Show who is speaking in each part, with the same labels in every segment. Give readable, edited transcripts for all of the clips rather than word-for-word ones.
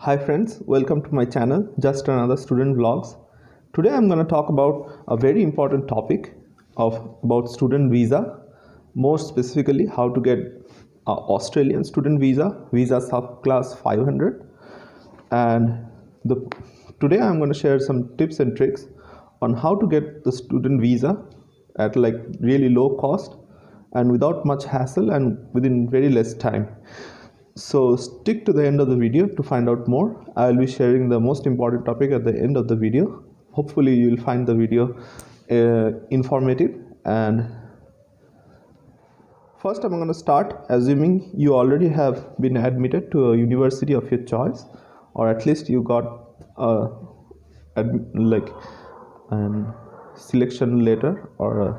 Speaker 1: Hi friends, welcome to my channel, Just Another Student Vlogs. Today I'm going to talk about a very important topic about student visa, more specifically how to get a Australian student visa subclass 500. And today I'm going to share some tips and tricks on how to get the student visa at like really low cost and without much hassle and within very less time. So stick to the end of the video to find out more. I will be sharing the most important topic at the end of the video. Hopefully you will find the video informative. And first I'm going to start assuming you already have been admitted to a university of your choice, or at least you got a selection letter or a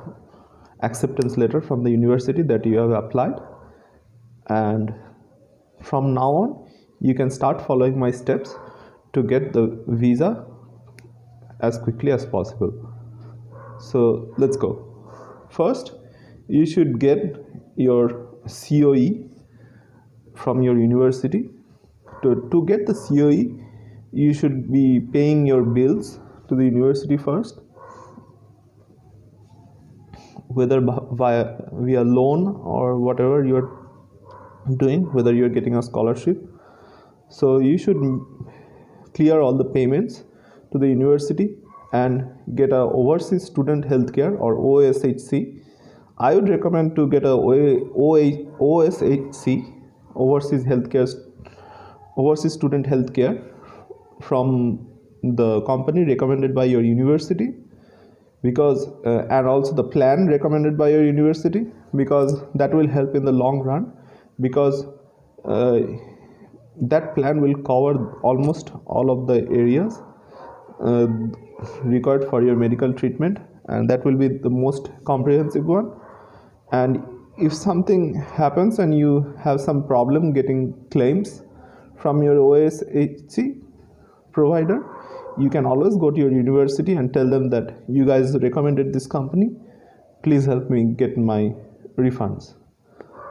Speaker 1: acceptance letter from the university that you have applied. And from now on, you can start following my steps to get the visa as quickly as possible. So let's go. First, you should get your COE from your university. To get the COE, you should be paying your bills to the university first, whether via loan or whatever you're doing, whether you're getting a scholarship. So you should clear all the payments to the university and get a overseas student healthcare or OSHC. I would recommend to get a OSHC, overseas student healthcare, from the company recommended by your university, because and also the plan recommended by your university, because that will help in the long run, because that plan will cover almost all of the areas required for your medical treatment, and that will be the most comprehensive one. And if something happens and you have some problem getting claims from your OSHC provider, you can always go to your university and tell them that you guys recommended this company, please help me get my refunds.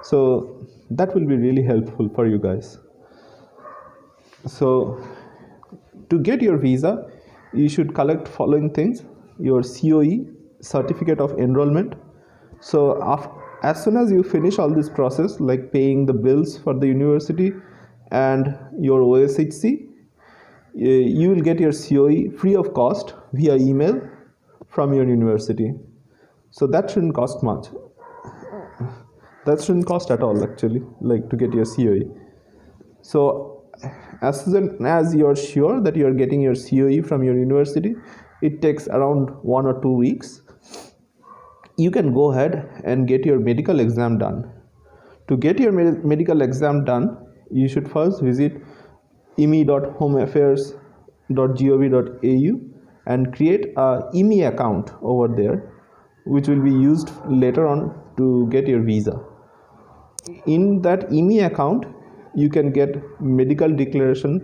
Speaker 1: So that will be really helpful for you guys. So to get your visa, you should collect following things: your COE, certificate of enrollment. So as soon as you finish all this process, like paying the bills for the university and your OSHC, you will get your COE free of cost via email from your university. So that shouldn't cost much. That shouldn't cost at all, actually, like to get your COE. So as soon as you're sure that you're getting your COE from your university, it takes around 1 or 2 weeks. You can go ahead and get your medical exam done. To get your medical exam done, you should first visit imi.homeaffairs.gov.au and create a IMI account over there, which will be used later on to get your visa. In that IMI account, you can get medical declaration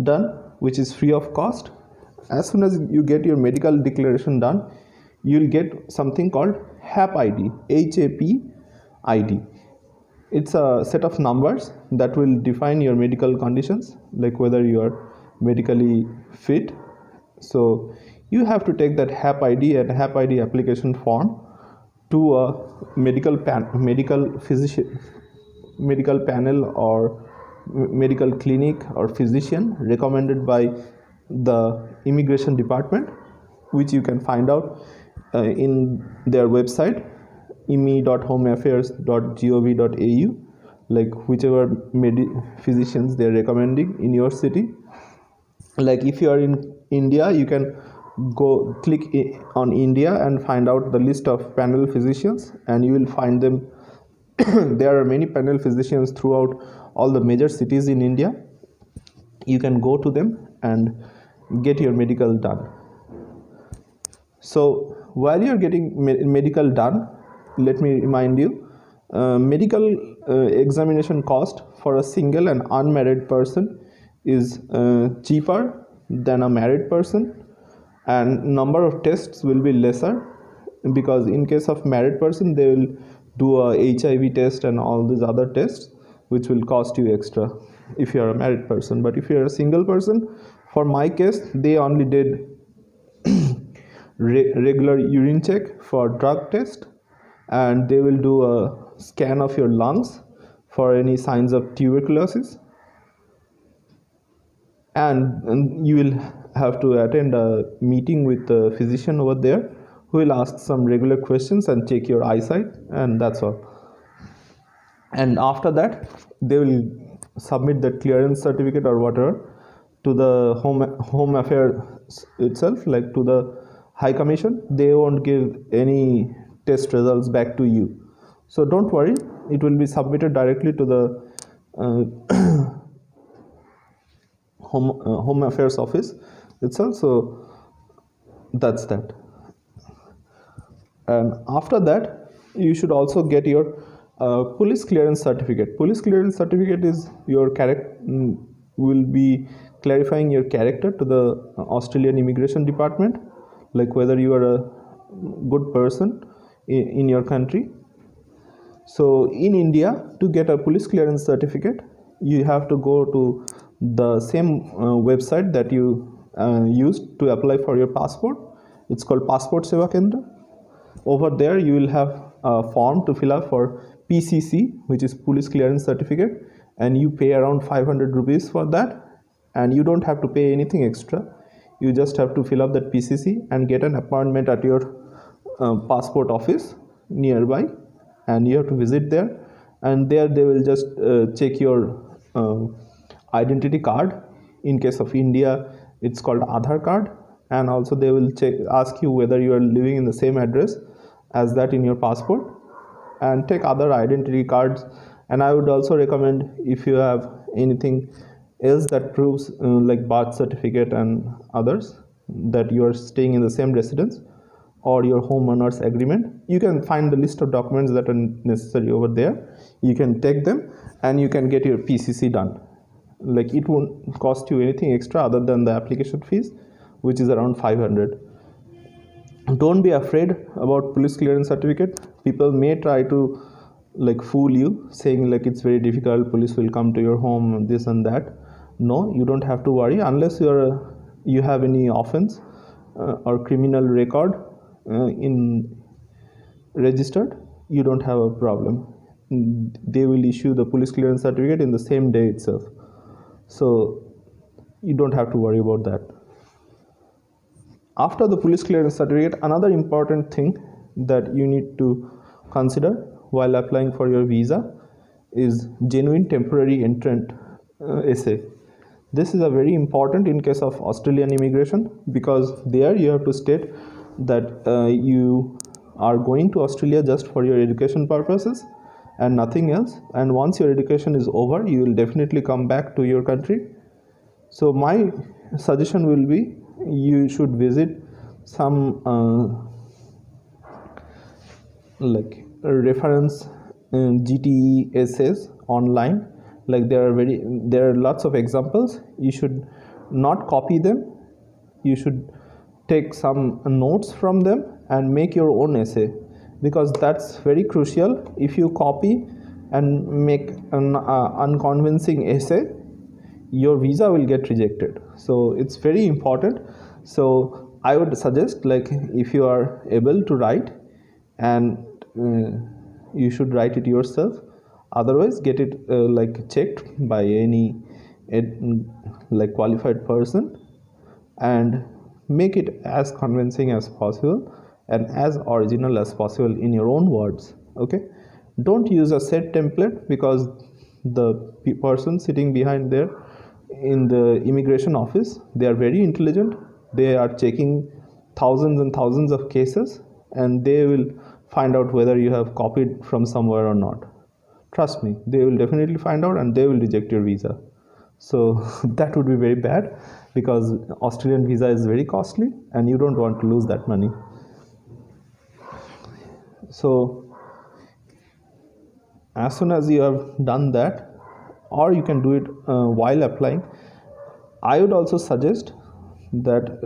Speaker 1: done, which is free of cost. As soon as you get your medical declaration done, you'll get something called HAP ID, HAP ID. It's a set of numbers that will define your medical conditions, like whether you are medically fit. So you have to take that HAP ID and HAP ID application form to a medical panel or medical clinic or physician recommended by the immigration department, which you can find out in their website, imi.homeaffairs.gov.au, like whichever physicians they're recommending in your city. Like if you are in India, you can go click on India and find out the list of panel physicians, and you will find them. There are many panel physicians throughout all the major cities in India. You can go to them and get your medical done. So while you're getting medical done, let me remind you, medical examination cost for a single and unmarried person is cheaper than a married person, and number of tests will be lesser, because in case of married person, they will do a HIV test and all these other tests, which will cost you extra. if you are a married person. But if you are a single person, for my case, they only did regular urine check for drug test, and they will do a scan of your lungs for any signs of tuberculosis, and you will have to attend a meeting with the physician over there, who will ask some regular questions and check your eyesight, and that's all. And after that, they will submit the clearance certificate or whatever to the home affairs itself, like to the High Commission. They won't give any test results back to you, so don't worry, it will be submitted directly to the home affairs office itself. So that's that. And after that, you should also get your police clearance certificate. Police clearance certificate is your will be clarifying your character to the Australian Immigration Department, like whether you are a good person in your country. So in India, to get a police clearance certificate, you have to go to the same website that you used to apply for your passport. It's called Passport Seva Kendra. Over there, you will have a form to fill up for PCC, which is Police Clearance Certificate, and you pay around 500 rupees for that, and you don't have to pay anything extra. You just have to fill up that PCC and get an appointment at your passport office nearby, and you have to visit there, and there they will just check your identity card. In case of India, it's called Aadhaar card, and also they will ask you whether you are living in the same address as that in your passport, and take other identity cards. And I would also recommend, if you have anything else that proves like birth certificate and others, that you are staying in the same residence, or your homeowners agreement, you can find the list of documents that are necessary over there. You can take them and you can get your PCC done. Like, it won't cost you anything extra other than the application fees, which is around 500. Don't be afraid about police clearance certificate. People may try to like fool you, saying like it's very difficult, police will come to your home, this and that. No, you don't have to worry, unless you have any offense or criminal record in registered. You don't have a problem. They will issue the police clearance certificate in the same day itself, so you don't have to worry about that. After the police clearance certificate, another important thing that you need to consider while applying for your visa is genuine temporary entrant essay. This is a very important in case of Australian immigration, because there you have to state that you are going to Australia just for your education purposes and nothing else, and once your education is over, you will definitely come back to your country. So my suggestion will be, you should visit some like reference GTE essays online. Like, there are lots of examples. You should not copy them. You should take some notes from them and make your own essay, because that's very crucial. If you copy and make an unconvincing essay, your visa will get rejected. So it's very important. So I would suggest, like, if you are able to write, and you should write it yourself. Otherwise, get it like checked by any like qualified person, and make it as convincing as possible and as original as possible in your own words. Okay, don't use a set template, because the person sitting behind there in the immigration office, they are very intelligent. They are checking thousands and thousands of cases, and they will find out whether you have copied from somewhere or not. Trust me, they will definitely find out, and they will reject your visa. So that would be very bad, because Australian visa is very costly and you don't want to lose that money. So as soon as you have done that, or you can do it while applying, I would also suggest that,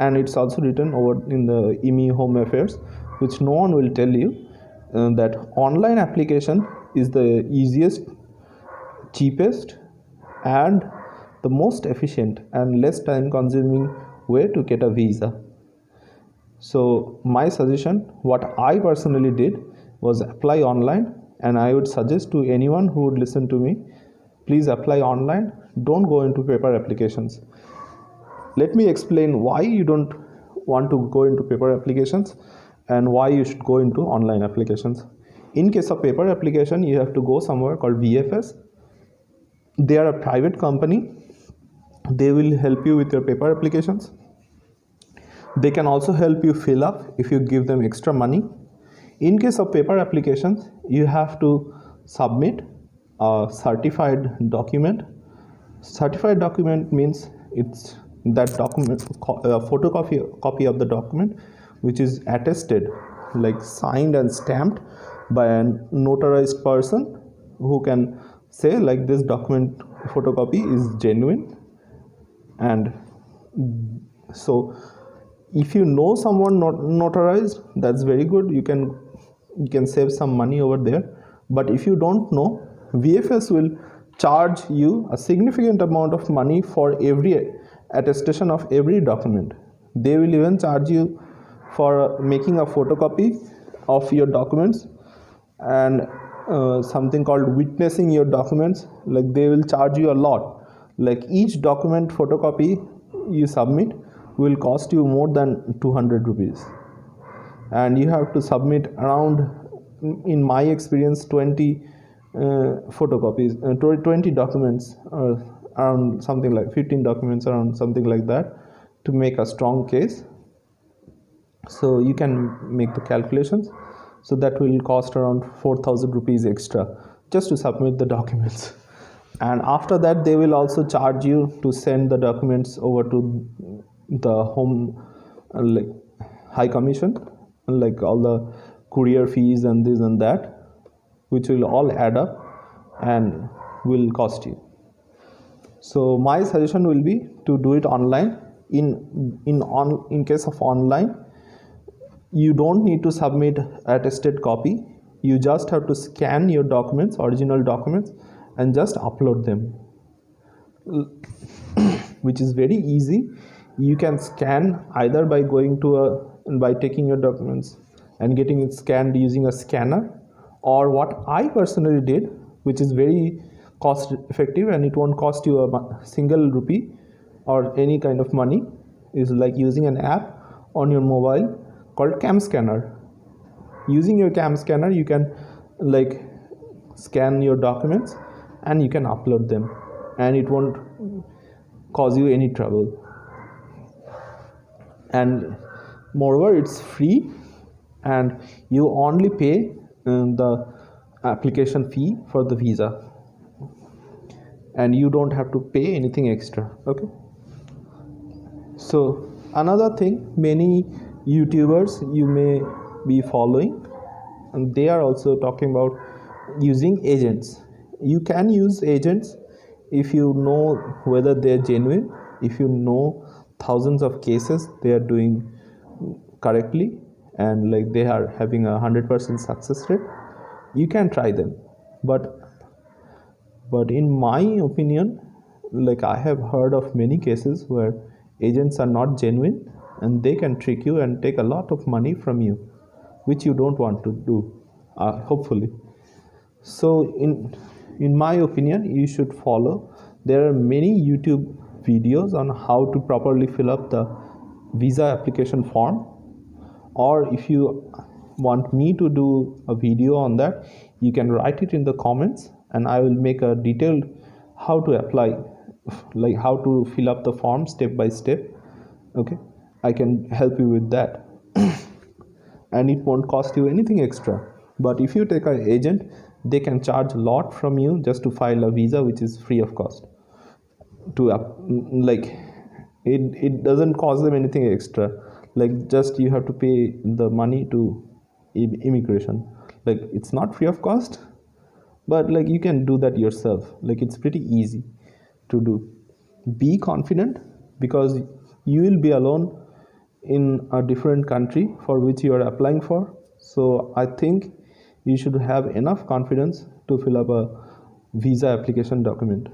Speaker 1: and it's also written over in the IMI Home Affairs, which no one will tell you, that online application is the easiest, cheapest, and the most efficient and less time consuming way to get a visa. So my suggestion, what I personally did, was apply online, and I would suggest to anyone who would listen to me, please apply online. Don't go into paper applications. Let me explain why you don't want to go into paper applications and why you should go into online applications. In case of paper application, you have to go somewhere called VFS. They are a private company. They will help you with your paper applications. They can also help you fill up if you give them extra money. In case of paper applications, you have to submit a certified document. Certified document means it's that document, a copy of the document which is attested, like signed and stamped by a notarized person who can say like this document photocopy is genuine. And so if you know someone not notarized, that's very good. You can save some money over there. But if you don't know, VFS will charge you a significant amount of money for every attestation of every document. They will even charge you for making a photocopy of your documents, and something called witnessing your documents. Like they will charge you a lot. Like each document photocopy you submit will cost you more than 200 rupees, and you have to submit around, in my experience, 20 photocopies, 20 documents, or around something like 15 documents, around something like that, to make a strong case. So you can make the calculations. So that will cost around 4,000 rupees extra just to submit the documents. And after that, they will also charge you to send the documents over to the home, like high commission, like all the courier fees and this and that, which will all add up and will cost you. So my suggestion will be to do it online. In case of online, you don't need to submit attested copy. You just have to scan your documents, original documents, and just upload them, which is very easy. You can scan either by by taking your documents and getting it scanned using a scanner, or what I personally did, which is very cost effective and it won't cost you a single rupee or any kind of money, is like using an app on your mobile called Cam Scanner. Using your Cam Scanner, you can like scan your documents and you can upload them, and it won't cause you any trouble. And moreover, it's free, and you only pay the application fee for the visa, and you don't have to pay anything extra. Okay. So another thing, many YouTubers you may be following, and they are also talking about using agents. You can use agents if you know whether they're genuine, if you know thousands of cases they are doing correctly, and like they are having 100% success rate. You can try them, but in my opinion, like I have heard of many cases where agents are not genuine and they can trick you and take a lot of money from you, which you don't want to do, hopefully. So in my opinion, you should follow. There are many YouTube videos on how to properly fill up the visa application form, or if you want me to do a video on that, you can write it in the comments and I will make a detailed how to apply, like how to fill up the form step by step. Okay, I can help you with that. And it won't cost you anything extra. But if you take an agent, they can charge a lot from you just to file a visa, which is free of cost. Like it doesn't cost them anything extra. Like just you have to pay the money to immigration. Like it's not free of cost, but like you can do that yourself. Like it's pretty easy to do. Be confident, because you will be alone in a different country for which you are applying for. So I think you should have enough confidence to fill up a visa application document.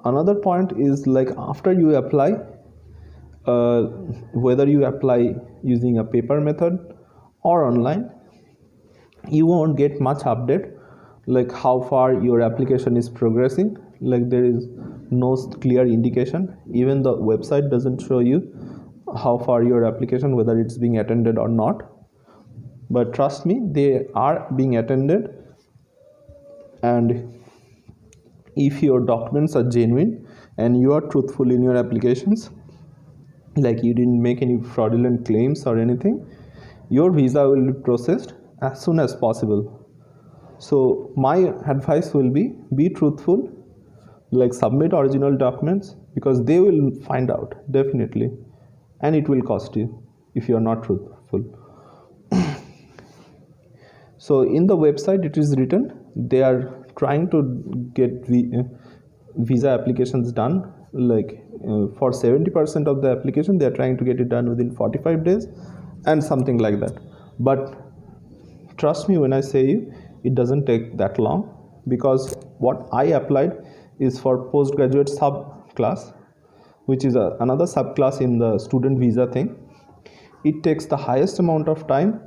Speaker 1: another point is like after you apply, whether you apply using a paper method or online, you won't get much update like how far your application is progressing. Like there is no clear indication. Even the website doesn't show you how far your application, whether it's being attended or not. But trust me, they are being attended. And if your documents are genuine and you are truthful in your applications, like you didn't make any fraudulent claims or anything, your visa will be processed as soon as possible. So my advice will be truthful, like submit original documents, because they will find out definitely, and it will cost you if you are not truthful. So in the website it is written they are trying to get visa applications done, like for 70% of the application they are trying to get it done within 45 days and something like that. But trust me when I say you, it doesn't take that long, because what I applied is for postgraduate subclass, which is another subclass in the student visa thing. It takes the highest amount of time,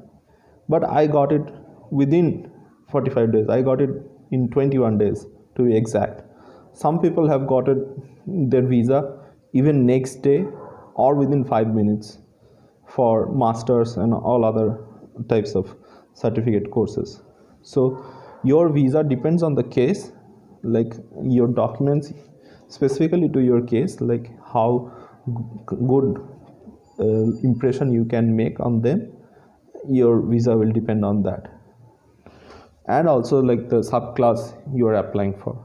Speaker 1: but I got it within 45 days. I got it in 21 days to be exact. Some people have got it, their visa even next day or within 5 minutes for masters and all other types of certificate courses. So your visa depends on the case, like your documents specifically to your case, like how good impression you can make on them. Your visa will depend on that, and also like the subclass you are applying for.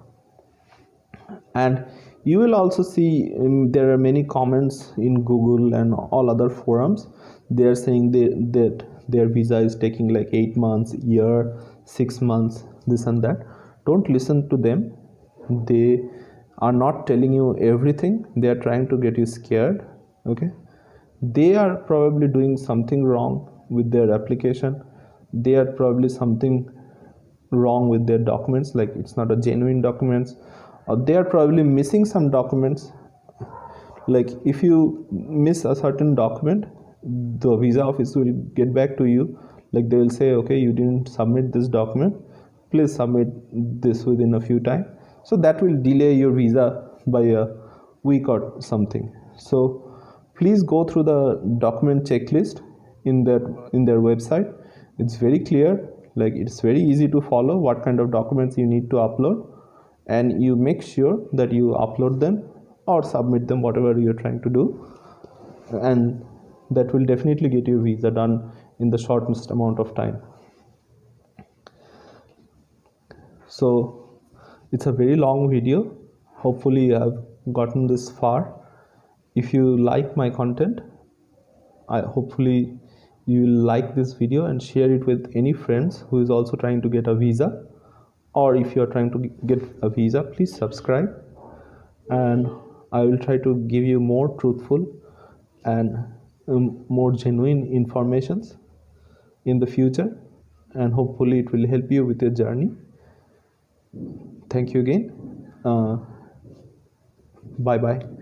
Speaker 1: And you will also see there are many comments in Google and all other forums. They are saying that their visa is taking like 8 months, year, 6 months, this and that. Don't listen to them. They are not telling you everything. They are trying to get you scared. Okay, they are probably doing something wrong with their application. They are probably something wrong with their documents, like it's not a genuine documents, or they are probably missing some documents. Like if you miss a certain document, the visa office will get back to you, like they will say, okay, you didn't submit this document, please submit this within a few time. So that will delay your visa by a week or something. So please go through the document checklist in their website. It's very clear, like it's very easy to follow what kind of documents you need to upload, and you make sure that you upload them or submit them, whatever you're trying to do, and that will definitely get your visa done in the shortest amount of time. So it's a very long video. Hopefully you have gotten this far. If you like my content, hopefully you will like this video and share it with any friends who is also trying to get a visa. Or if you are trying to get a visa, please subscribe, and I will try to give you more truthful and more genuine informations in the future, and hopefully it will help you with your journey. Thank you again. Bye bye.